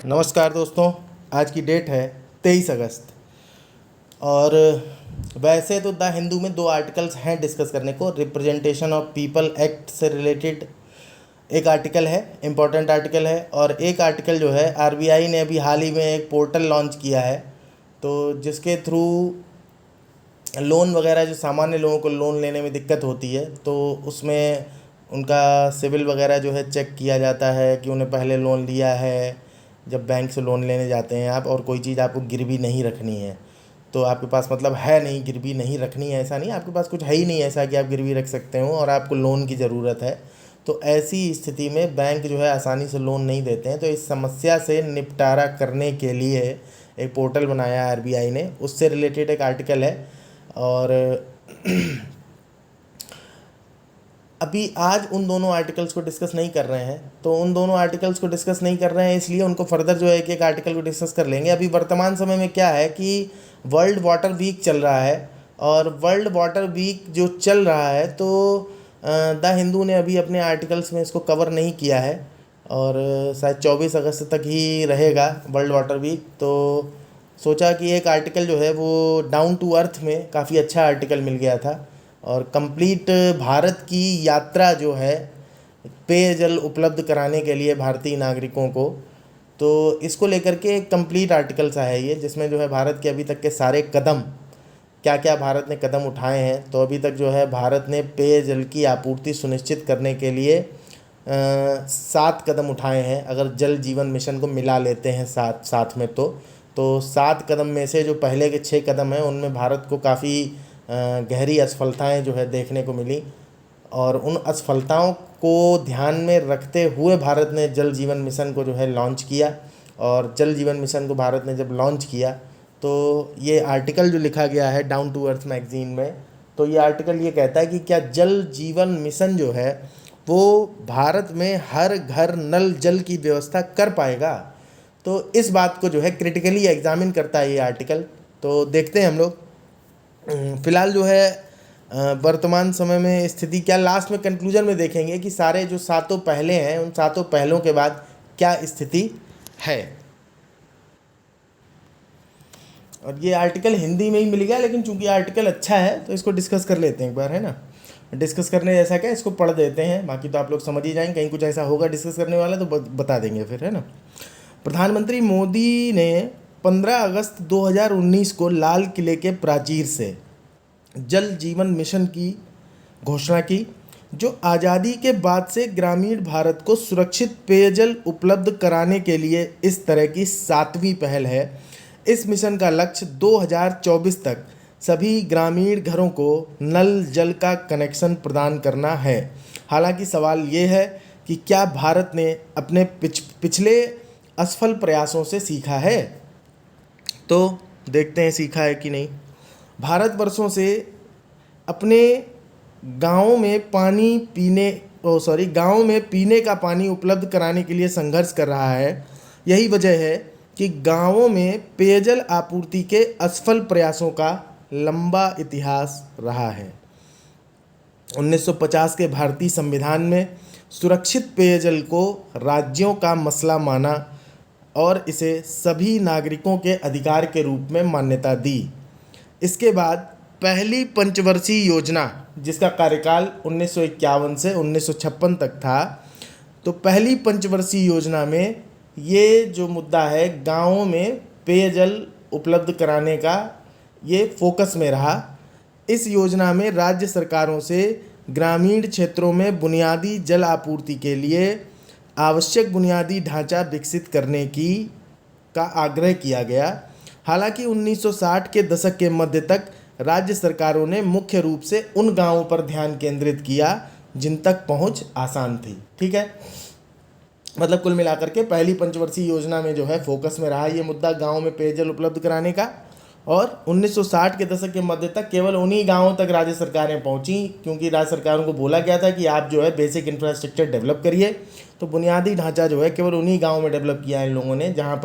नमस्कार दोस्तों। आज की डेट है 23 अगस्त। और वैसे तो द हिंदू में दो आर्टिकल्स हैं डिस्कस करने को। रिप्रेजेंटेशन ऑफ पीपल एक्ट से रिलेटेड एक आर्टिकल है, इम्पोर्टेंट आर्टिकल है। और एक आर्टिकल जो है, आरबीआई ने अभी हाल ही में एक पोर्टल लॉन्च किया है, तो जिसके थ्रू लोन वगैरह, जो सामान्य लोगों को लोन लेने में दिक्कत होती है, तो उसमें उनका सिविल वगैरह जो है चेक किया जाता है कि उन्हें पहले लोन लिया है। जब बैंक से लोन लेने जाते हैं आप, और कोई चीज़ आपको गिरवी नहीं रखनी है, तो आपके पास मतलब है नहीं, गिरवी नहीं रखनी है, ऐसा नहीं, आपके पास कुछ है ही नहीं ऐसा कि आप गिरवी रख सकते हो और आपको लोन की ज़रूरत है, तो ऐसी स्थिति में बैंक जो है आसानी से लोन नहीं देते हैं। तो इस समस्या से निपटारा करने के लिए एक पोर्टल बनाया है आरबीआई ने, उससे रिलेटेड एक आर्टिकल है। और अभी आज उन दोनों आर्टिकल्स को डिस्कस नहीं कर रहे हैं, तो उन दोनों आर्टिकल्स को डिस्कस नहीं कर रहे हैं, इसलिए उनको फर्दर जो है एक एक आर्टिकल को डिस्कस कर लेंगे। अभी वर्तमान समय में क्या है कि वर्ल्ड वाटर वीक चल रहा है, और वर्ल्ड वाटर वीक जो चल रहा है, तो द हिंदू ने अभी अपने आर्टिकल्स में इसको कवर नहीं किया है, और शायद 24 अगस्त तक ही रहेगा वर्ल्ड वाटर वीक। तो सोचा कि एक आर्टिकल जो है वो डाउन टू अर्थ में काफ़ी अच्छा आर्टिकल मिल गया था, और कंप्लीट भारत की यात्रा जो है पेयजल उपलब्ध कराने के लिए भारतीय नागरिकों को, तो इसको लेकर के एक कंप्लीट आर्टिकल सा है ये, जिसमें जो है भारत के अभी तक के सारे कदम, क्या क्या भारत ने कदम उठाए हैं। तो अभी तक जो है भारत ने पेयजल की आपूर्ति सुनिश्चित करने के लिए 7 कदम उठाए हैं, अगर जल जीवन मिशन को मिला लेते हैं साथ साथ में। तो 7 कदम में से जो पहले के 6 कदम हैं, उनमें भारत को काफ़ी गहरी असफलताएं जो है देखने को मिली, और उन असफलताओं को ध्यान में रखते हुए भारत ने जल जीवन मिशन को जो है लॉन्च किया। और जल जीवन मिशन को भारत ने जब लॉन्च किया, तो ये आर्टिकल जो लिखा गया है डाउन टू अर्थ मैगजीन में, तो ये आर्टिकल ये कहता है कि क्या जल जीवन मिशन जो है वो भारत में हर घर नल जल की व्यवस्था कर पाएगा। तो इस बात को जो है क्रिटिकली एग्जामिन करता है ये आर्टिकल। तो देखते हैं हम लोग फिलहाल जो है वर्तमान समय में स्थिति क्या, लास्ट में कंक्लूजन में देखेंगे कि सारे जो सातों पहले हैं, उन सातों पहलों के बाद क्या स्थिति है। और ये आर्टिकल हिंदी में ही मिल गया, लेकिन चूंकि आर्टिकल अच्छा है तो इसको डिस्कस कर लेते हैं एक बार, है ना। डिस्कस करने जैसा क्या, इसको पढ़ देते हैं, बाकी तो आप लोग समझ ही जाएंगे। कहीं कुछ ऐसा होगा डिस्कस करने वाला तो बता देंगे फिर, है ना। प्रधानमंत्री मोदी ने 15 अगस्त 2019 को लाल किले के प्राचीर से जल जीवन मिशन की घोषणा की, जो आज़ादी के बाद से ग्रामीण भारत को सुरक्षित पेयजल उपलब्ध कराने के लिए इस तरह की 7वीं पहल है। इस मिशन का लक्ष्य 2024 तक सभी ग्रामीण घरों को नल जल का कनेक्शन प्रदान करना है। हालांकि सवाल ये है कि क्या भारत ने अपने पिछले असफल प्रयासों से सीखा है। तो देखते हैं सीखा है कि नहीं। भारत वर्षों से अपने गाँव में पीने का पानी उपलब्ध कराने के लिए संघर्ष कर रहा है। यही वजह है कि गाँवों में पेयजल आपूर्ति के असफल प्रयासों का लंबा इतिहास रहा है। 1950 के भारतीय संविधान में सुरक्षित पेयजल को राज्यों का मसला माना और इसे सभी नागरिकों के अधिकार के रूप में मान्यता दी। इसके बाद पहली पंचवर्षीय योजना, जिसका कार्यकाल 1951 से 1956 तक था, तो पहली पंचवर्षीय योजना में ये जो मुद्दा है गाँवों में पेयजल उपलब्ध कराने का, ये फोकस में रहा। इस योजना में राज्य सरकारों से ग्रामीण क्षेत्रों में बुनियादी जल आपूर्ति के लिए आवश्यक बुनियादी ढांचा विकसित करने का आग्रह किया गया। हालांकि 1960 के दशक के मध्य तक राज्य सरकारों ने मुख्य रूप से उन गांवों पर ध्यान केंद्रित किया जिन तक पहुंच आसान थी। ठीक है, मतलब कुल मिलाकर के पहली पंचवर्षीय योजना में जो है फोकस में रहा ये मुद्दा गांव में पेयजल उपलब्ध कराने का, और 1960 के दशक के मध्य तक केवल उन्हीं गांवों तक राज्य सरकारें पहुंची, क्योंकि राज्य सरकारों को बोला गया था कि आप जो है बेसिक इंफ्रास्ट्रक्चर डेवलप करिए। तो बुनियादी ढांचा जो है केवल उन्हीं गाँव में डेवलप किया है इन लोगों ने, जहाँ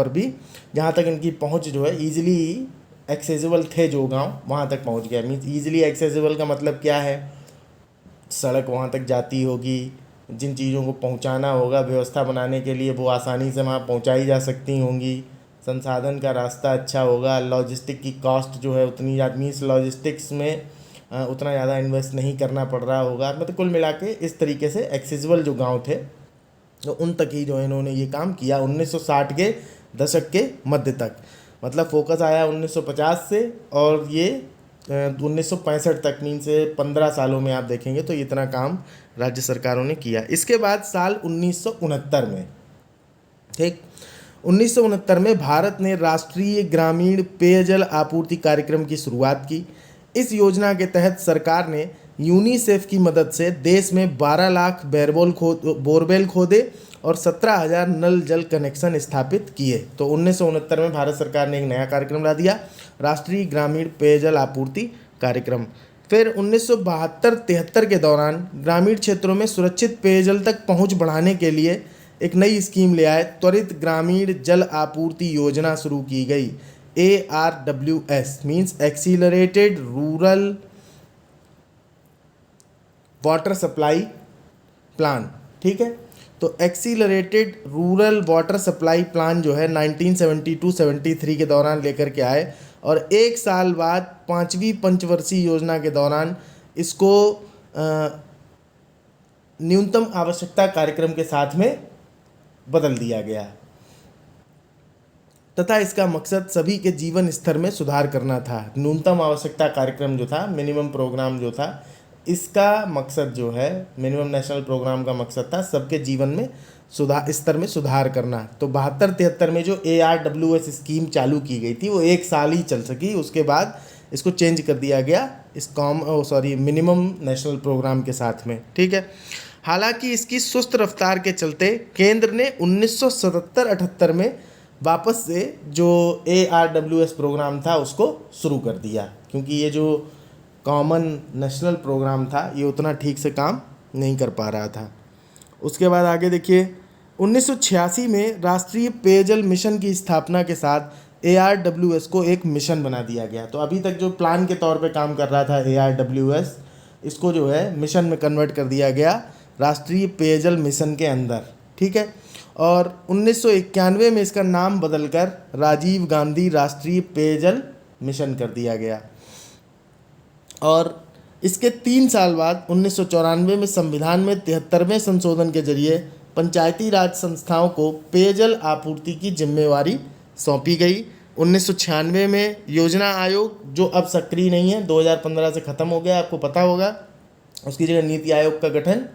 तक इनकी पहुँच जो है ईजिली एक्सेसिबल थे, जो गाँव वहाँ तक पहुँच गया। मीन्स ईजिली एक्सेसिबल का मतलब क्या है, सड़क वहाँ तक जाती होगी, जिन चीज़ों को पहुंचाना होगा व्यवस्था बनाने के लिए वो आसानी से वहाँ पहुंचाई जा सकती होंगी, संसाधन का रास्ता अच्छा होगा, लॉजिस्टिक की कॉस्ट जो है उतनी ज़्यादा, मीन्स लॉजिस्टिक्स में उतना ज़्यादा इन्वेस्ट नहीं करना पड़ रहा होगा। मतलब कुल मिला के इस तरीके से एक्सेसिबल जो गांव थे तो उन तक ही जो है इन्होंने ये काम किया 1960 के दशक के मध्य तक। मतलब फोकस आया 1950 से और ये 1965 तक, मीन से 15 सालों में आप देखेंगे तो इतना काम राज्य सरकारों ने किया। इसके बाद साल 1969 में, ठीक, 1969 में भारत ने राष्ट्रीय ग्रामीण पेयजल आपूर्ति कार्यक्रम की शुरुआत की। इस योजना के तहत सरकार ने यूनिसेफ की मदद से देश में 12 लाख बोरवेल खोदे और 17,000 नल जल कनेक्शन स्थापित किए। तो 1969 में भारत सरकार ने एक नया कार्यक्रम ला दिया, राष्ट्रीय ग्रामीण पेयजल आपूर्ति कार्यक्रम। फिर 1972-73 के दौरान ग्रामीण क्षेत्रों में सुरक्षित पेयजल तक पहुंच बढ़ाने के लिए एक नई स्कीम ले आए, त्वरित ग्रामीण जल आपूर्ति योजना शुरू की गई। ARWS means accelerated rural water supply plan, ठीक है। तो accelerated rural water supply plan जो है 1972-73 के दौरान लेकर के आए और एक साल बाद 5वीं पंचवर्षीय योजना के दौरान इसको न्यूनतम आवश्यकता कार्यक्रम के साथ में बदल दिया गया तथा इसका मकसद सभी के जीवन स्तर में सुधार करना था। न्यूनतम आवश्यकता कार्यक्रम जो था, मिनिमम प्रोग्राम जो था, इसका मकसद जो है, मिनिमम नेशनल प्रोग्राम का मकसद था सबके जीवन में स्तर में सुधार करना। तो 72-73 में जो ARWS स्कीम चालू की गई थी वो एक साल ही चल सकी, उसके बाद इसको चेंज कर दिया गया इस मिनिमम नेशनल प्रोग्राम के साथ में, ठीक है। हालांकि इसकी सुस्त रफ्तार के चलते केंद्र ने 1977-78 में वापस से जो ARWS प्रोग्राम था उसको शुरू कर दिया, क्योंकि ये जो कॉमन नेशनल प्रोग्राम था ये उतना ठीक से काम नहीं कर पा रहा था। उसके बाद आगे देखिए, 1986 में राष्ट्रीय पेयजल मिशन की स्थापना के साथ ARWS को एक मिशन बना दिया गया। तो अभी तक जो प्लान के तौर पे काम कर रहा था ARWS, इसको जो है मिशन में कन्वर्ट कर दिया गया राष्ट्रीय पेयजल मिशन के अंदर, ठीक है। और 1991 में इसका नाम बदलकर राजीव गांधी राष्ट्रीय पेयजल मिशन कर दिया गया। और इसके 3 साल बाद 1994 में संविधान में 73वें संशोधन के जरिए पंचायती राज संस्थाओं को पेयजल आपूर्ति की जिम्मेवारी सौंपी गई। 1996 में योजना आयोग, जो अब सक्रिय नहीं है, 2015 से ख़त्म हो गया, आपको पता होगा, उसकी जगह नीति आयोग का गठन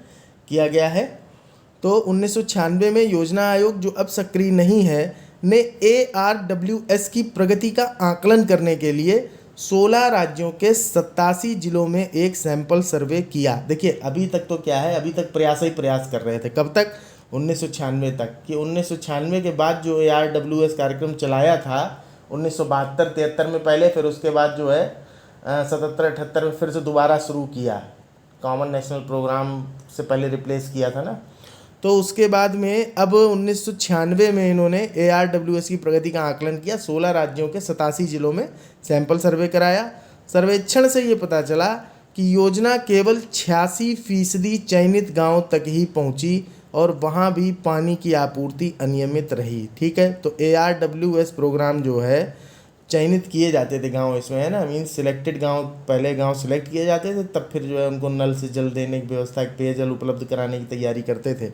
किया गया है। तो 1996 में योजना आयोग, जो अब सक्रिय नहीं है, ने ARWS की प्रगति का आकलन करने के लिए 16 राज्यों के 87 जिलों में एक सैंपल सर्वे किया। देखिए अभी तक तो क्या है, अभी तक प्रयास ही प्रयास कर रहे थे, कब तक, 1996 तक, कि 1996 के बाद जो ARWS कार्यक्रम चलाया था 1972-73 में पहले, फिर उसके बाद जो है 77-78 में फिर से दोबारा शुरू किया, कॉमन नेशनल प्रोग्राम से पहले रिप्लेस किया था ना। तो उसके बाद में अब 1996 में इन्होंने ARWS की प्रगति का आकलन किया, 16 राज्यों के 87 जिलों में सैंपल सर्वे कराया। सर्वेक्षण से ये पता चला कि योजना केवल 86% चयनित गांव तक ही पहुंची और वहां भी पानी की आपूर्ति अनियमित रही, ठीक है। तो ARWS प्रोग्राम जो है चयनित किए जाते थे गांव, इसमें है ना, मीन्स सिलेक्टेड गांव, पहले गांव सिलेक्ट किए जाते थे, तब फिर जो है उनको नल से जल देने की व्यवस्था, पेयजल उपलब्ध कराने की तैयारी करते थे।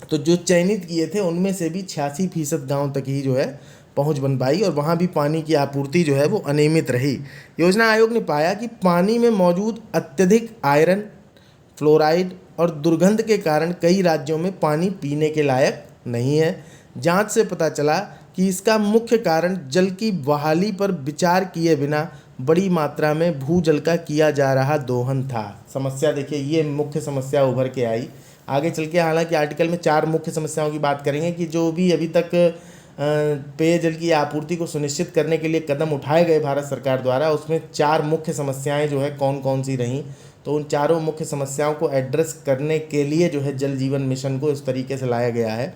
तो जो चयनित किए थे उनमें से भी 86% गांव तक ही जो है पहुंच बन पाई और वहां भी पानी की आपूर्ति जो है वो अनियमित रही। योजना आयोग ने पाया कि पानी में मौजूद अत्यधिक आयरन, फ्लोराइड और दुर्गंध के कारण कई राज्यों में पानी पीने के लायक नहीं है। जांच से पता चला कि इसका मुख्य कारण जल की बहाली पर विचार किए बिना बड़ी मात्रा में भूजल का किया जा रहा दोहन था। समस्या देखिए, ये मुख्य समस्या उभर के आई आगे चल के। हालांकि आर्टिकल में 4 मुख्य समस्याओं की बात करेंगे कि जो भी अभी तक पेयजल की आपूर्ति को सुनिश्चित करने के लिए कदम उठाए गए भारत सरकार द्वारा, उसमें 4 मुख्य समस्याएं जो है कौन कौन सी रहीं, तो उन चारों मुख्य समस्याओं को एड्रेस करने के लिए जो है जल जीवन मिशन को इस तरीके से लाया गया है।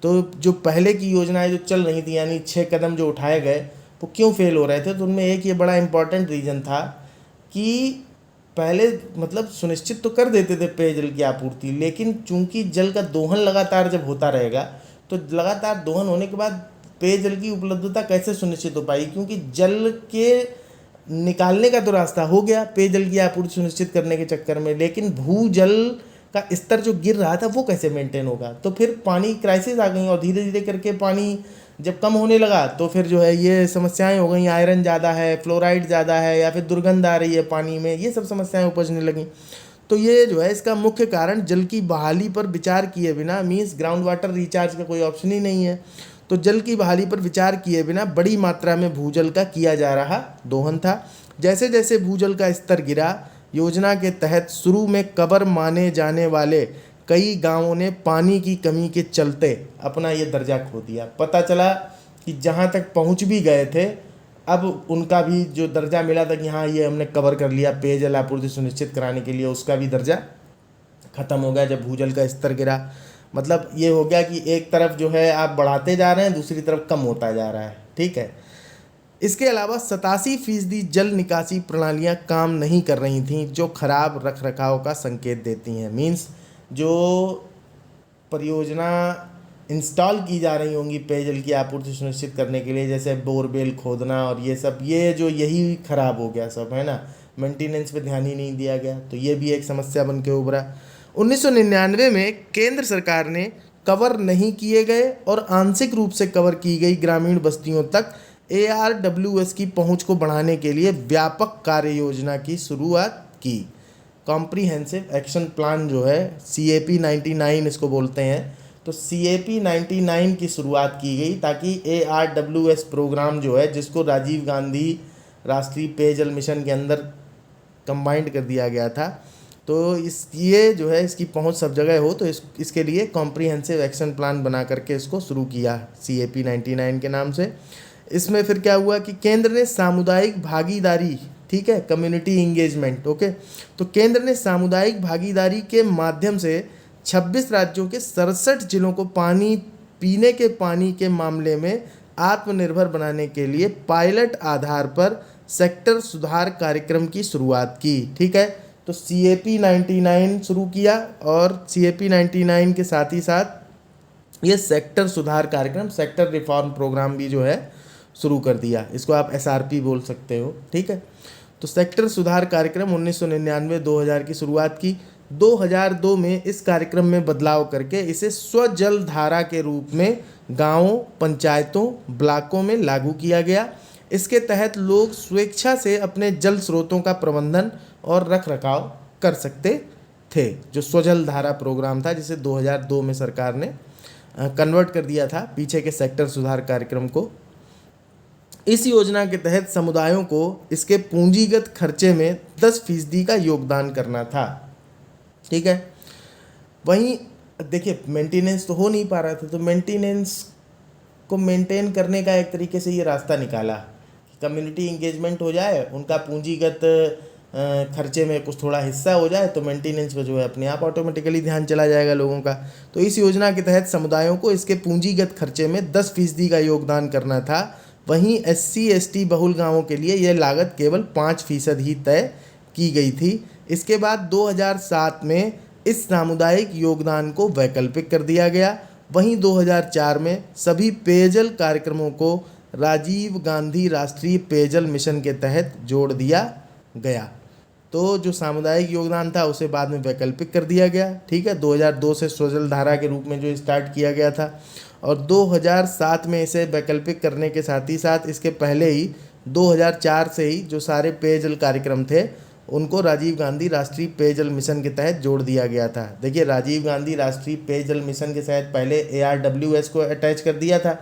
तो जो पहले की योजनाएं जो चल रही थी, यानी 6 कदम जो उठाए गए, वो क्यों फेल हो रहे थे, तो उनमें एक ये बड़ा इम्पॉर्टेंट रीज़न था कि पहले मतलब सुनिश्चित तो कर देते थे पेयजल की आपूर्ति, लेकिन चूंकि जल का दोहन लगातार जब होता रहेगा तो लगातार दोहन होने के बाद पेयजल की उपलब्धता कैसे सुनिश्चित हो पाएगी, क्योंकि जल के निकालने का तो रास्ता हो गया पेयजल की आपूर्ति सुनिश्चित करने के चक्कर में, लेकिन भूजल का स्तर जो गिर रहा था वो कैसे मेंटेन होगा। तो फिर पानी क्राइसिस आ गई और धीरे धीरे करके पानी जब कम होने लगा तो फिर जो है ये समस्याएं हो गई, आयरन ज़्यादा है, फ्लोराइड ज़्यादा है, या फिर दुर्गंध आ रही है पानी में, ये सब समस्याएं उपजने लगी। तो ये जो है इसका मुख्य कारण जल की बहाली पर विचार किए बिना, मीन्स ग्राउंड वाटर रिचार्ज का कोई ऑप्शन ही नहीं है, तो जल की बहाली पर विचार किए बिना बड़ी मात्रा में भूजल का किया जा रहा दोहन था। जैसे जैसे भूजल का स्तर गिरा, योजना के तहत शुरू में कबर माने जाने वाले कई गांवों ने पानी की कमी के चलते अपना ये दर्जा खो दिया। पता चला कि जहाँ तक पहुँच भी गए थे, अब उनका भी जो दर्जा मिला था कि हाँ ये हमने कवर कर लिया पेयजल आपूर्ति सुनिश्चित कराने के लिए, उसका भी दर्जा ख़त्म हो गया जब भूजल का स्तर गिरा। मतलब ये हो गया कि एक तरफ जो है आप बढ़ाते जा रहे हैं, दूसरी तरफ कम होता जा रहा है। ठीक है। इसके अलावा 87% जल निकासी प्रणालियां काम नहीं कर रही थीं, जो खराब रख रखाव का संकेत देती हैं। मीन्स जो परियोजना इंस्टॉल की जा रही होंगी पेयजल की आपूर्ति सुनिश्चित करने के लिए, जैसे बोरवेल खोदना और ये सब, ये जो यही खराब हो गया सब, है ना, मेंटेनेंस पे ध्यान ही नहीं दिया गया, तो ये भी एक समस्या बन के उभरा। 1999 में केंद्र सरकार ने कवर नहीं किए गए और आंशिक रूप से कवर की गई ग्रामीण बस्तियों तक ARWS की पहुंच को बढ़ाने के लिए व्यापक कार्य योजना की शुरुआत की। कॉम्प्रिहेंसिव एक्शन प्लान जो है CAP 99 इसको बोलते हैं, तो CAP 99 की शुरुआत की गई ताकि ARWS प्रोग्राम जो है, जिसको राजीव गांधी राष्ट्रीय पेयजल मिशन के अंदर कंबाइंड कर दिया गया था, तो ये जो है इसकी पहुंच सब जगह हो, तो इसके लिए कॉम्प्रिहेंसिव एक्शन प्लान बना करके इसको शुरू किया CAP 99 के नाम से। इसमें फिर क्या हुआ कि केंद्र ने सामुदायिक भागीदारी, ठीक है, कम्युनिटी इंगेजमेंट, ओके, तो केंद्र ने सामुदायिक भागीदारी के माध्यम से 26 राज्यों के 67 जिलों को पीने के पानी के मामले में आत्मनिर्भर बनाने के लिए पायलट आधार पर सेक्टर सुधार कार्यक्रम की शुरुआत की। ठीक है, तो CAP 99 शुरू किया और CAP 99 के साथ ही साथ ये सेक्टर सुधार कार्यक्रम, सेक्टर रिफॉर्म प्रोग्राम भी जो है शुरू कर दिया। इसको आप SRP बोल सकते हो। ठीक है, तो सेक्टर सुधार कार्यक्रम 1999-2000 की शुरुआत की। 2002 में इस कार्यक्रम में बदलाव करके इसे स्वजल धारा के रूप में गांवों, पंचायतों, ब्लॉकों में लागू किया गया। इसके तहत लोग स्वेच्छा से अपने जल स्रोतों का प्रबंधन और रख रखाव कर सकते थे। जो स्वजल धारा प्रोग्राम था, जिसे 2002 में सरकार ने कन्वर्ट कर दिया था पीछे के सेक्टर सुधार कार्यक्रम को। इस योजना के तहत समुदायों को इसके पूंजीगत खर्चे में 10% का योगदान करना था। ठीक है, वहीं देखिए मेंटेनेंस तो हो नहीं पा रहा था, तो मेंटेनेंस को मेंटेन करने का एक तरीके से ये रास्ता निकाला कि कम्युनिटी इंगेजमेंट हो जाए, उनका पूंजीगत खर्चे में कुछ थोड़ा हिस्सा हो जाए, तो मेंटेनेंस पे जो है अपने आप ऑटोमेटिकली ध्यान चला जाएगा लोगों का। तो इस योजना के तहत समुदायों को इसके पूंजीगत खर्चे में 10% का योगदान करना था। वहीं SC/ST बहुल गांवों के लिए यह लागत केवल 5% ही तय की गई थी। इसके बाद 2007 में इस सामुदायिक योगदान को वैकल्पिक कर दिया गया। वहीं 2004 में सभी पेयजल कार्यक्रमों को राजीव गांधी राष्ट्रीय पेयजल मिशन के तहत जोड़ दिया गया। तो जो सामुदायिक योगदान था उसे बाद में वैकल्पिक कर दिया गया। ठीक है, 2002 से स्वजल धारा के रूप में जो स्टार्ट किया गया था, और 2007 में इसे वैकल्पिक करने के साथ ही साथ इसके पहले ही 2004 से ही जो सारे पेयजल कार्यक्रम थे उनको राजीव गांधी राष्ट्रीय पेयजल मिशन के तहत जोड़ दिया गया था। देखिए, राजीव गांधी राष्ट्रीय पेयजल मिशन के तहत पहले ARWS को अटैच कर दिया था,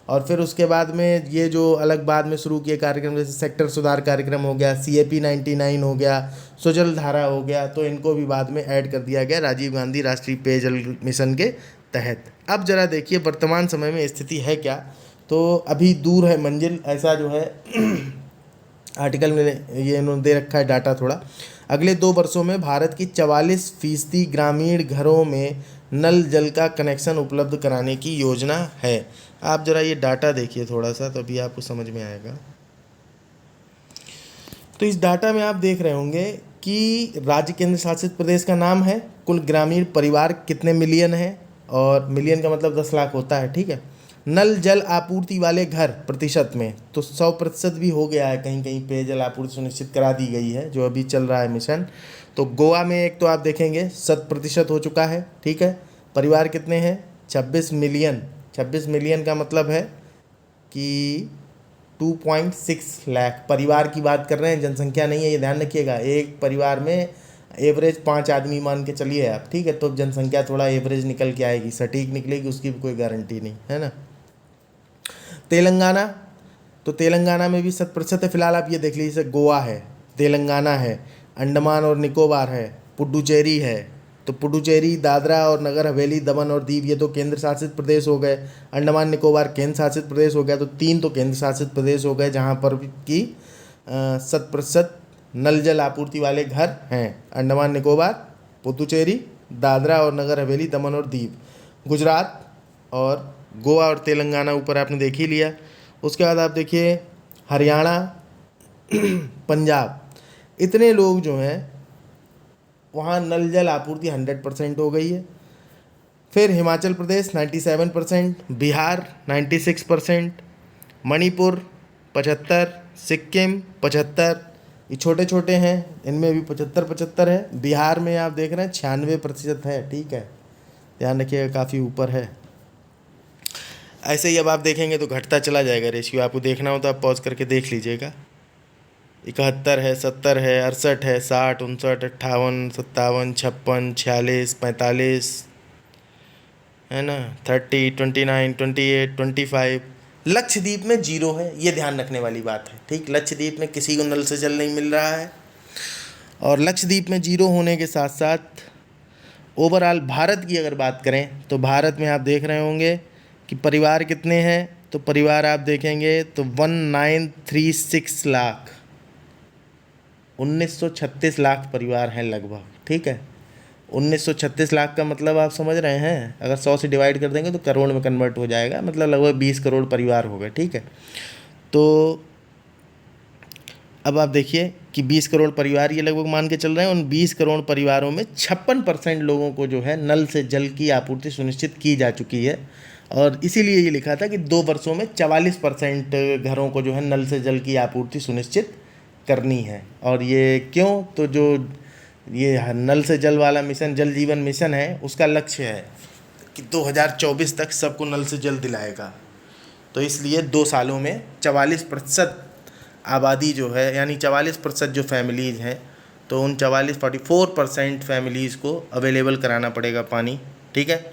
और फिर उसके बाद में ये जो अलग बाद में शुरू किए कार्यक्रम, जैसे सेक्टर सुधार कार्यक्रम हो गया, CAP 99 हो गया, स्वजल धारा हो गया, तो इनको भी बाद में ऐड कर दिया गया राजीव गांधी राष्ट्रीय पेयजल मिशन के तहत। अब जरा देखिए वर्तमान समय में स्थिति है क्या। तो अभी दूर है मंजिल, ऐसा जो है आर्टिकल में ये इन्होंने दे रखा है डाटा थोड़ा। अगले 2 वर्षों में भारत की 44% ग्रामीण घरों में नल जल का कनेक्शन उपलब्ध कराने की योजना है। आप जरा ये डाटा देखिए थोड़ा सा, तो अभी आपको समझ में आएगा। तो इस डाटा में आप देख रहे होंगे कि राज्य केंद्र शासित प्रदेश का नाम है, कुल ग्रामीण परिवार कितने मिलियन है, और मिलियन का मतलब 10 लाख होता है, ठीक है। नल जल आपूर्ति वाले घर प्रतिशत में, तो 100% भी हो गया है, कहीं कहीं पेयजल आपूर्ति सुनिश्चित करा दी गई है जो अभी चल रहा है मिशन। तो गोवा में एक तो आप देखेंगे 100% हो चुका है, ठीक है। परिवार कितने हैं? 26 मिलियन। 26 मिलियन का मतलब है कि 2.6 लाख परिवार की बात कर रहे हैं, जनसंख्या नहीं है, ये ध्यान रखिएगा। एक परिवार में एवरेज 5 आदमी मान के चलिए आप, ठीक है, तो जनसंख्या थोड़ा एवरेज निकल के आएगी, सटीक निकलेगी उसकी भी कोई गारंटी नहीं है ना। तेलंगाना, तो तेलंगाना में भी 100% है। फिलहाल आप ये देख लीजिए, जैसे गोवा है, तेलंगाना है, अंडमान और निकोबार है, पुडुचेरी है। तो पुडुचेरी, दादरा और नगर हवेली, दमन और दीव, ये तो केंद्र शासित प्रदेश हो गए। अंडमान निकोबार केंद्र शासित प्रदेश हो गया। तो 3 तो केंद्र शासित प्रदेश हो गए जहाँ पर कि 100% नल जल आपूर्ति वाले घर हैं। अंडमान निकोबार, पुडुचेरी, दादरा और नगर हवेली, दमन और दीव। गुजरात और गोवा और तेलंगाना ऊपर आपने देख ही लिया। उसके बाद आप देखिए हरियाणा, पंजाब, इतने लोग जो हैं वहाँ नल जल आपूर्ति 100% हो गई है। फिर हिमाचल प्रदेश 97%, बिहार 96%, मणिपुर 75%, सिक्किम 75%। ये छोटे छोटे हैं, इनमें भी 75-75 है। बिहार में आप देख रहे हैं 96% है, ठीक है, ध्यान रखिएगा, काफ़ी ऊपर है। ऐसे ही अब आप देखेंगे तो घटता चला जाएगा रेशियो। आपको देखना हो तो आप पॉज करके देख लीजिएगा। 71 है, 70 है, 68 है, 60, 59, 58, 57, 56, 46, 45, है ना, 30, 29, 28, 25। लक्षद्वीप में 0 है, ये ध्यान रखने वाली बात है, ठीक। लक्षद्वीप में किसी को नल से जल नहीं मिल रहा है। और लक्षद्वीप में 0 होने के साथ साथ ओवरऑल भारत की अगर बात करें तो भारत में आप देख रहे होंगे कि परिवार कितने हैं। तो परिवार आप देखेंगे तो 1936 लाख, 1936 लाख परिवार हैं लगभग, ठीक है। 1936 लाख का मतलब आप समझ रहे हैं, अगर 100 से डिवाइड कर देंगे तो करोड़ में कन्वर्ट हो जाएगा, मतलब लगभग 20 करोड़ परिवार हो गए, ठीक है। तो अब आप देखिए कि 20 करोड़ परिवार ये लगभग मान के चल रहे हैं। उन 20 करोड़ परिवारों में 56% लोगों को जो है नल से जल की आपूर्ति सुनिश्चित की जा चुकी है। और इसीलिए ये लिखा था कि 2 वर्षों में 44% घरों को जो है नल से जल की आपूर्ति सुनिश्चित करनी है। और ये क्यों, तो जो ये नल से जल वाला मिशन, जल जीवन मिशन है, उसका लक्ष्य है कि 2024 तक सबको नल से जल दिलाएगा। तो इसलिए 2 सालों में 44% आबादी जो है, यानी 44% जो फैमिलीज़ हैं, तो उन 44% फैमिलीज़ को अवेलेबल कराना पड़ेगा पानी, ठीक है।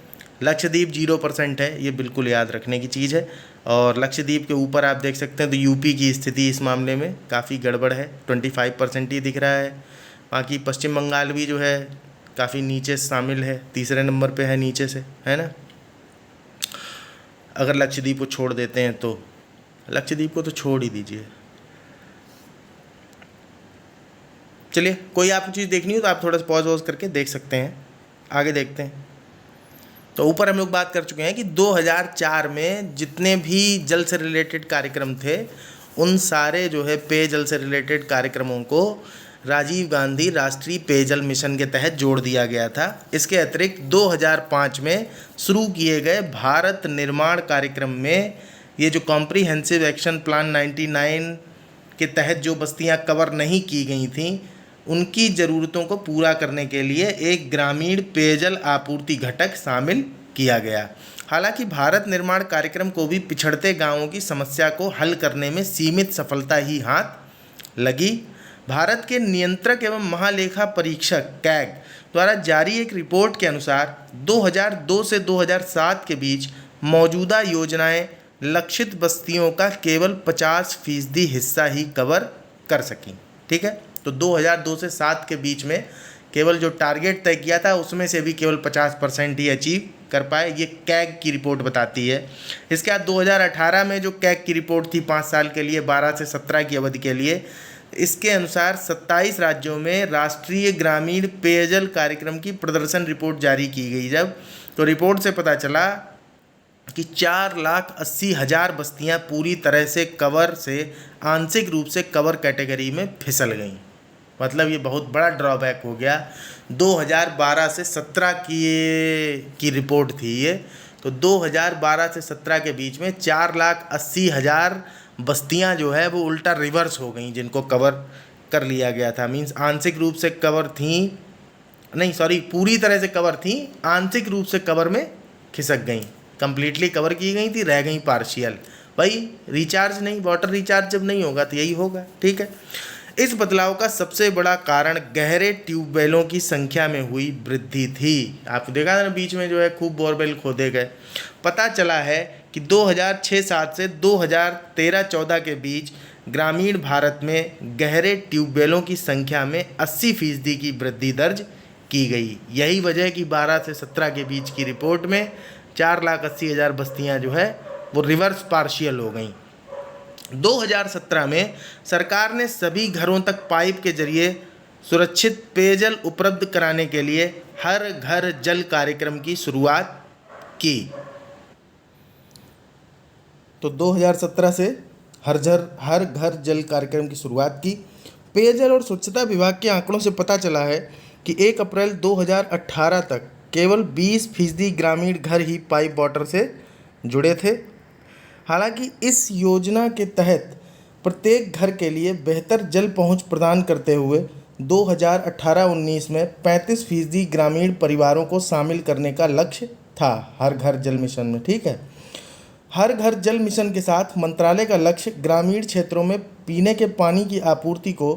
लक्षद्वीप 0% है, ये बिल्कुल याद रखने की चीज़ है। और लक्षद्वीप के ऊपर आप देख सकते हैं तो यूपी की स्थिति इस मामले में काफ़ी गड़बड़ है, 25% ही दिख रहा है। बाकी पश्चिम बंगाल भी जो है काफ़ी नीचे शामिल है, तीसरे नंबर पे है नीचे से, है ना। अगर लक्षद्वीप को छोड़ देते हैं तो, लक्षद्वीप को तो छोड़ ही दीजिए। चलिए, कोई आपको चीज़ देखनी हो तो आप थोड़ा सा पॉज वॉज करके देख सकते हैं। आगे देखते हैं। तो ऊपर हम लोग बात कर चुके हैं कि 2004 में जितने भी जल से रिलेटेड कार्यक्रम थे, उन सारे जो है पेयजल से रिलेटेड कार्यक्रमों को राजीव गांधी राष्ट्रीय पेयजल मिशन के तहत जोड़ दिया गया था। इसके अतिरिक्त 2005 में शुरू किए गए भारत निर्माण कार्यक्रम में ये जो कॉम्प्रिहेंसिव एक्शन प्लान 99 के तहत जो बस्तियां कवर नहीं की गई थीं, उनकी ज़रूरतों को पूरा करने के लिए एक ग्रामीण पेयजल आपूर्ति घटक शामिल किया गया। हालांकि भारत निर्माण कार्यक्रम को भी पिछड़ते गांवों की समस्या को हल करने में सीमित सफलता ही हाथ लगी। भारत के नियंत्रक एवं महालेखा परीक्षक कैग द्वारा जारी एक रिपोर्ट के अनुसार 2002 से 2007 के बीच मौजूदा योजनाएं लक्षित बस्तियों का केवल 50% हिस्सा ही कवर कर सकीं, ठीक है। तो 2002 से 7 के बीच में केवल जो टारगेट तय किया था उसमें से भी केवल 50% ही अचीव कर पाए, ये कैग की रिपोर्ट बताती है। इसके बाद 2018 में जो कैग की रिपोर्ट थी 5 साल के लिए, 12 से 17 की अवधि के लिए, इसके अनुसार 27 राज्यों में राष्ट्रीय ग्रामीण पेयजल कार्यक्रम की प्रदर्शन रिपोर्ट जारी की गई। जब तो रिपोर्ट से पता चला कि 4,80,000 बस्तियां पूरी तरह से कवर से आंशिक रूप से कवर कैटेगरी में फिसल गईं, मतलब ये बहुत बड़ा ड्रॉबैक हो गया। 2012 से 17 की रिपोर्ट थी ये। तो 2012 से 17 के बीच में 4,80,000 बस्तियां जो है वो उल्टा रिवर्स हो गई, जिनको कवर कर लिया गया था। मीन्स आंशिक रूप से कवर थी, नहीं सॉरी, पूरी तरह से कवर थी, आंशिक रूप से कवर में खिसक गई। कंप्लीटली कवर की गई थी, रह गई पार्शियल। भाई रिचार्ज नहीं, वाटर रिचार्ज जब नहीं होगा तो यही होगा, ठीक है। इस बदलाव का सबसे बड़ा कारण गहरे ट्यूबवेलों की संख्या में हुई वृद्धि थी। आपको देखा था ना, बीच में जो है खूब बोरवेल खोदे गए। पता चला है कि 2006-07 से 2013-14 के बीच ग्रामीण भारत में गहरे ट्यूबवेलों की संख्या में 80% की वृद्धि दर्ज की गई। यही वजह है कि 12 से 17 के बीच की रिपोर्ट में 4,80,000 बस्तियां जो है वो रिवर्स पार्शियल हो गई। 2017 में सरकार ने सभी घरों तक पाइप के जरिए सुरक्षित पेयजल उपलब्ध कराने के लिए हर घर जल कार्यक्रम की शुरुआत की। तो 2017 से हर घर जल कार्यक्रम की शुरुआत की। पेयजल और स्वच्छता विभाग के आंकड़ों से पता चला है कि 1 अप्रैल 2018 तक केवल 20% ग्रामीण घर ही पाइप वाटर से जुड़े थे। हालांकि इस योजना के तहत प्रत्येक घर के लिए बेहतर जल पहुंच प्रदान करते हुए 2018-19 में 35% ग्रामीण परिवारों को शामिल करने का लक्ष्य था हर घर जल मिशन में, ठीक है। हर घर जल मिशन के साथ मंत्रालय का लक्ष्य ग्रामीण क्षेत्रों में पीने के पानी की आपूर्ति को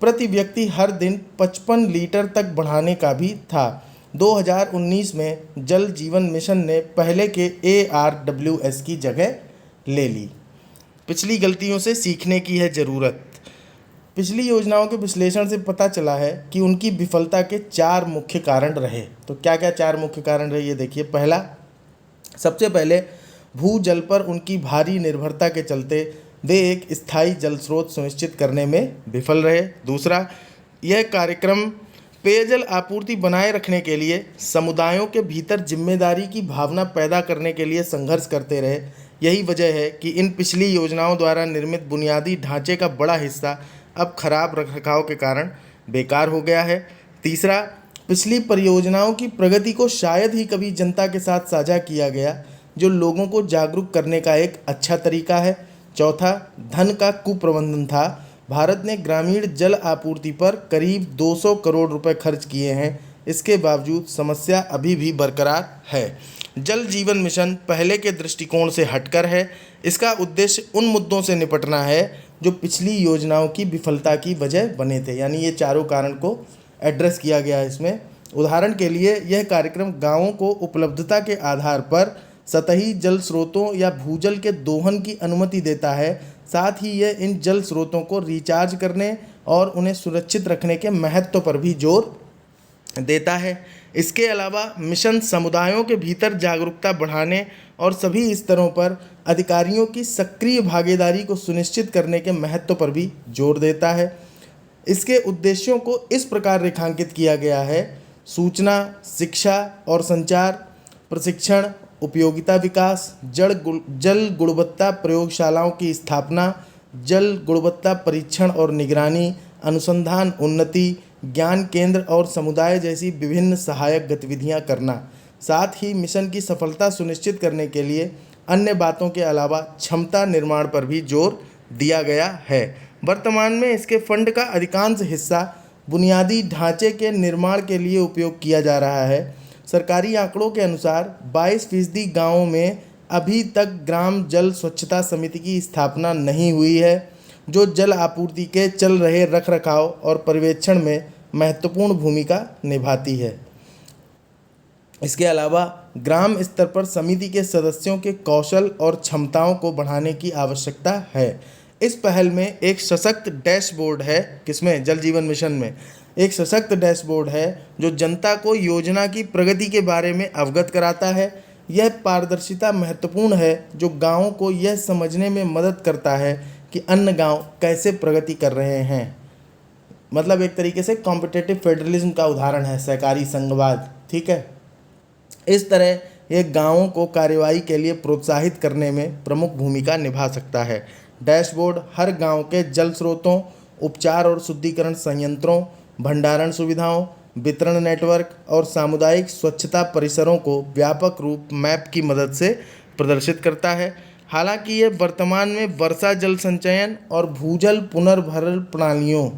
प्रति व्यक्ति हर दिन 55 लीटर तक बढ़ाने का भी था। 2019 में जल जीवन मिशन ने पहले के ARWS की जगह ले ली। पिछली गलतियों से सीखने की है ज़रूरत। पिछली योजनाओं के विश्लेषण से पता चला है कि उनकी विफलता के 4 मुख्य कारण रहे। तो क्या क्या 4 मुख्य कारण रहे ये देखिए। पहला, सबसे पहले भूजल पर उनकी भारी निर्भरता के चलते वे एक स्थायी जल स्रोत सुनिश्चित करने में विफल रहे। दूसरा, यह कार्यक्रम पेयजल आपूर्ति बनाए रखने के लिए समुदायों के भीतर जिम्मेदारी की भावना पैदा करने के लिए संघर्ष करते रहे। यही वजह है कि इन पिछली योजनाओं द्वारा निर्मित बुनियादी ढांचे का बड़ा हिस्सा अब खराब रखरखाव के कारण बेकार हो गया है। तीसरा, पिछली परियोजनाओं की प्रगति को शायद ही कभी जनता के साथ साझा किया गया, जो लोगों को जागरूक करने का एक अच्छा तरीका है। चौथा, धन का कुप्रबंधन था। भारत ने ग्रामीण जल आपूर्ति पर करीब 200 करोड़ रुपए खर्च किए हैं, इसके बावजूद समस्या अभी भी बरकरार है। जल जीवन मिशन पहले के दृष्टिकोण से हटकर है। इसका उद्देश्य उन मुद्दों से निपटना है जो पिछली योजनाओं की विफलता की वजह बने थे। यानी ये चारों कारण को एड्रेस किया गया है इसमें। उदाहरण के लिए यह कार्यक्रम गांवों को उपलब्धता के आधार पर सतही जल स्रोतों या भूजल के दोहन की अनुमति देता है। साथ ही यह इन जल स्रोतों को रिचार्ज करने और उन्हें सुरक्षित रखने के महत्व पर भी जोर देता है। इसके अलावा मिशन समुदायों के भीतर जागरूकता बढ़ाने और सभी स्तरों पर अधिकारियों की सक्रिय भागीदारी को सुनिश्चित करने के महत्व पर भी जोर देता है। इसके उद्देश्यों को इस प्रकार रेखांकित किया गया है: सूचना, शिक्षा और संचार, प्रशिक्षण, उपयोगिता विकास, जल गुणवत्ता प्रयोगशालाओं की स्थापना, जल गुणवत्ता परीक्षण और निगरानी, अनुसंधान उन्नति, ज्ञान केंद्र और समुदाय जैसी विभिन्न सहायक गतिविधियां करना। साथ ही मिशन की सफलता सुनिश्चित करने के लिए अन्य बातों के अलावा क्षमता निर्माण पर भी जोर दिया गया है। वर्तमान में इसके फंड का अधिकांश हिस्सा बुनियादी ढांचे के निर्माण के लिए उपयोग किया जा रहा है। सरकारी आंकड़ों के अनुसार 22% गाँवों में अभी तक ग्राम जल स्वच्छता समिति की स्थापना नहीं हुई है, जो जल आपूर्ति के चल रहे रखरखाव और पर्यवेक्षण में महत्वपूर्ण भूमिका निभाती है। इसके अलावा ग्राम स्तर पर समिति के सदस्यों के कौशल और क्षमताओं को बढ़ाने की आवश्यकता है। इस पहल में एक सशक्त डैशबोर्ड है। किसमें? जल जीवन मिशन में एक सशक्त डैशबोर्ड है जो जनता को योजना की प्रगति के बारे में अवगत कराता है। यह पारदर्शिता महत्वपूर्ण है जो गाँवों को यह समझने में मदद करता है कि अन्य गांव कैसे प्रगति कर रहे हैं। मतलब एक तरीके से कॉम्पिटिटिव फेडरलिज्म का उदाहरण है सहकारी संघवाद, ठीक है। इस तरह ये गांवों को कार्यवाही के लिए प्रोत्साहित करने में प्रमुख भूमिका निभा सकता है। डैशबोर्ड हर गांव के जल स्रोतों, उपचार और शुद्धिकरण संयंत्रों, भंडारण सुविधाओं, वितरण नेटवर्क और सामुदायिक स्वच्छता परिसरों को व्यापक रूप मैप की मदद से प्रदर्शित करता है। हालांकि ये वर्तमान में वर्षा जल संचयन और भूजल पुनर्भरण प्रणालियों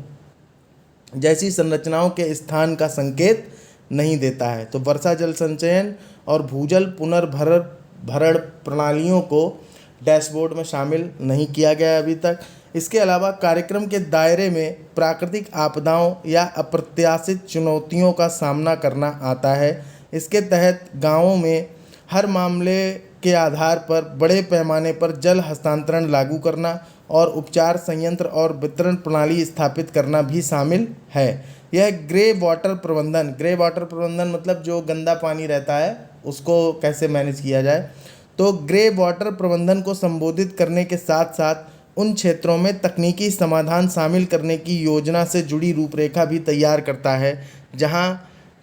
जैसी संरचनाओं के स्थान का संकेत नहीं देता है। तो वर्षा जल संचयन और भूजल पुनर्भरण प्रणालियों को डैशबोर्ड में शामिल नहीं किया गया है अभी तक। इसके अलावा कार्यक्रम के दायरे में प्राकृतिक आपदाओं या अप्रत्याशित चुनौतियों का सामना करना आता है। इसके तहत गांवों में हर मामले के आधार पर बड़े पैमाने पर जल हस्तांतरण लागू करना और उपचार संयंत्र और वितरण प्रणाली स्थापित करना भी शामिल है। यह ग्रे वाटर प्रबंधन मतलब जो गंदा पानी रहता है उसको कैसे मैनेज किया जाए। तो ग्रे वाटर प्रबंधन को संबोधित करने के साथ साथ उन क्षेत्रों में तकनीकी समाधान शामिल करने की योजना से जुड़ी रूपरेखा भी तैयार करता है जहां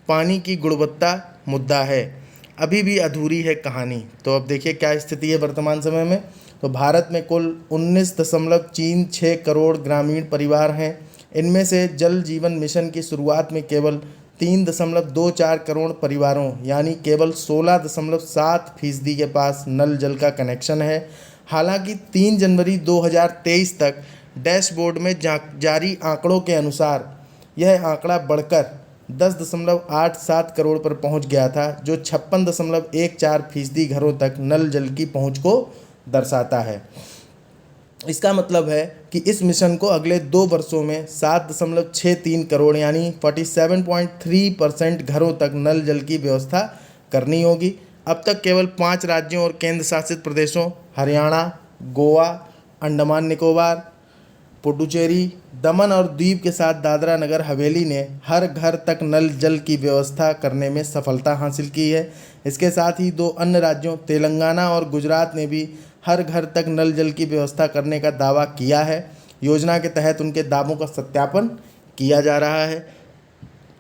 पानी की गुणवत्ता मुद्दा है। अभी भी अधूरी है कहानी। तो अब देखिए क्या स्थिति है वर्तमान समय में। तो भारत में कुल 19.36 करोड़ ग्रामीण परिवार हैं। इनमें से जल जीवन मिशन की शुरुआत में केवल 3.24 करोड़ परिवारों यानी केवल 16.7% के पास नल जल का कनेक्शन है। हालांकि 3 जनवरी 2023 तक डैशबोर्ड में जारी आंकड़ों के अनुसार यह आंकड़ा बढ़कर 10.87 करोड़ पर पहुंच गया था, जो 56.14% घरों तक नल जल की पहुंच को दर्शाता है। इसका मतलब है कि इस मिशन को अगले 2 वर्षों में 7.63 करोड़ यानी 47.3% घरों तक नल जल की व्यवस्था करनी होगी। अब तक केवल 5 राज्यों और केंद्र शासित प्रदेशों हरियाणा, गोवा, अंडमान निकोबार, पुडुचेरी, दमन और दीव के साथ दादरा नगर हवेली ने हर घर तक नल जल की व्यवस्था करने में सफलता हासिल की है। इसके साथ ही 2 अन्य राज्यों तेलंगाना और गुजरात ने भी हर घर तक नल जल की व्यवस्था करने का दावा किया है। योजना के तहत उनके दावों का सत्यापन किया जा रहा है।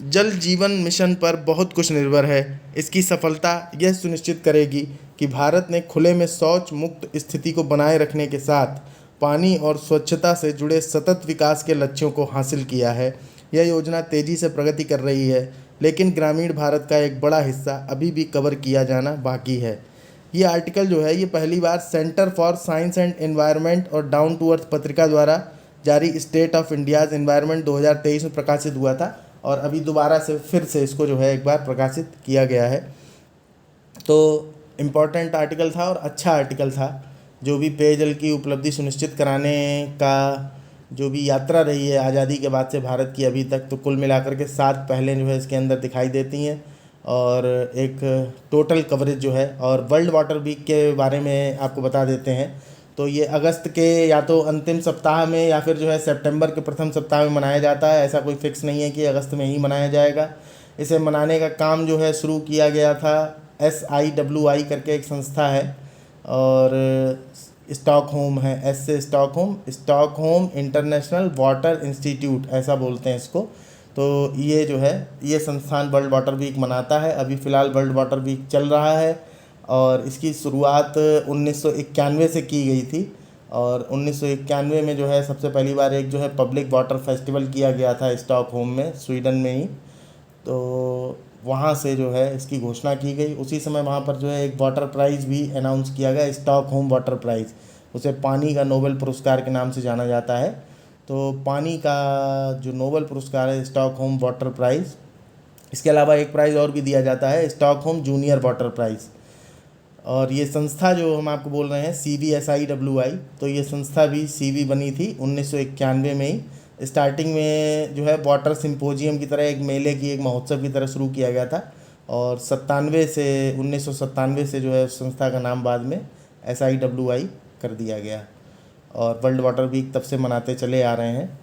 जल जीवन मिशन पर बहुत कुछ निर्भर है। इसकी सफलता यह सुनिश्चित करेगी कि भारत ने खुले में शौच मुक्त स्थिति को बनाए रखने के साथ पानी और स्वच्छता से जुड़े सतत विकास के लक्ष्यों को हासिल किया है। यह योजना तेज़ी से प्रगति कर रही है, लेकिन ग्रामीण भारत का एक बड़ा हिस्सा अभी भी कवर किया जाना बाकी है। ये आर्टिकल जो है ये पहली बार centre for science and environment और डाउन टू अर्थ पत्रिका द्वारा जारी स्टेट ऑफ इंडियाज़ एनवायरनमेंट 2023 में प्रकाशित हुआ था और अभी दोबारा से फिर से इसको जो है एक बार प्रकाशित किया गया है। तो इम्पॉर्टेंट आर्टिकल था और अच्छा आर्टिकल था। जो भी पेयजल की उपलब्धि सुनिश्चित कराने का जो भी यात्रा रही है आज़ादी के बाद से भारत की अभी तक, तो कुल मिलाकर के 7 पहलें जो है इसके अंदर दिखाई देती हैं और एक टोटल कवरेज जो है। और वर्ल्ड वाटर वीक के बारे में आपको बता देते हैं। तो ये अगस्त के या तो अंतिम सप्ताह में या फिर जो है सितंबर के प्रथम सप्ताह में मनाया जाता है। ऐसा कोई फिक्स नहीं है कि अगस्त में ही मनाया जाएगा। इसे मनाने का काम जो है शुरू किया गया था SIWI करके एक संस्था है और स्टॉकहोम है, एस से स्टॉकहोम इंटरनेशनल वाटर इंस्टीट्यूट ऐसा बोलते हैं इसको। तो ये जो है ये संस्थान वर्ल्ड वाटर वीक मनाता है। अभी फ़िलहाल वर्ल्ड वाटर वीक चल रहा है और इसकी शुरुआत 1991 से की गई थी और 1991 में जो है सबसे पहली बार एक जो है पब्लिक वाटर फेस्टिवल किया गया था स्टॉकहोम में, स्वीडन में ही। तो वहाँ से जो है इसकी घोषणा की गई। उसी समय वहाँ पर जो है एक वाटर प्राइज़ भी अनाउंस किया गया, स्टॉकहोम वाटर प्राइज़। उसे पानी का नोबेल पुरस्कार के नाम से जाना जाता है। तो पानी का जो नोबेल पुरस्कार है स्टॉकहोम वाटर प्राइज़। इसके अलावा एक प्राइज़ और भी दिया जाता है स्टॉकहोम जूनियर वाटर प्राइज़। और ये संस्था जो हम आपको बोल रहे हैं CVSIWI, तो ये संस्था भी CV बनी थी 1991 में ही। स्टार्टिंग में जो है वाटर सिम्पोजियम की तरह एक मेले की एक महोत्सव की तरह शुरू किया गया था और 1997 से जो है उस संस्था का नाम बाद में SIWI कर दिया गया और वर्ल्ड वाटर वीक तब से मनाते चले आ रहे हैं।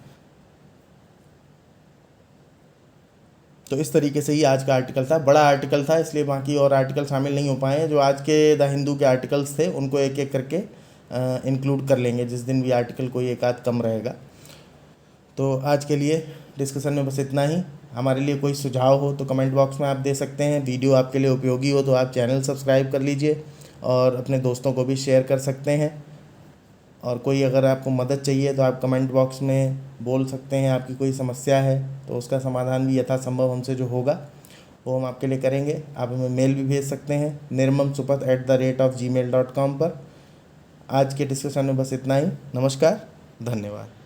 तो इस तरीके से ही आज का आर्टिकल था। बड़ा आर्टिकल था इसलिए बाकी और आर्टिकल शामिल नहीं हो पाए हैं। जो आज के द हिंदू के आर्टिकल्स थे उनको एक एक करके इंक्लूड कर लेंगे जिस दिन भी आर्टिकल कोई एक आध कम रहेगा। तो आज के लिए डिस्कशन में बस इतना ही। हमारे लिए कोई सुझाव हो तो कमेंट बॉक्स में आप दे सकते हैं। वीडियो आपके लिए उपयोगी हो तो आप चैनल सब्सक्राइब कर लीजिए और अपने दोस्तों को भी शेयर कर सकते हैं। और कोई अगर आपको मदद चाहिए तो आप कमेंट बॉक्स में बोल सकते हैं, आपकी कोई समस्या है तो उसका समाधान भी यथासंभव हमसे जो होगा वो हम आपके लिए करेंगे। आप हमें मेल भी भेज सकते हैं nirmamsupat@gmail.com पर। आज के डिस्कशन में बस इतना ही। नमस्कार, धन्यवाद।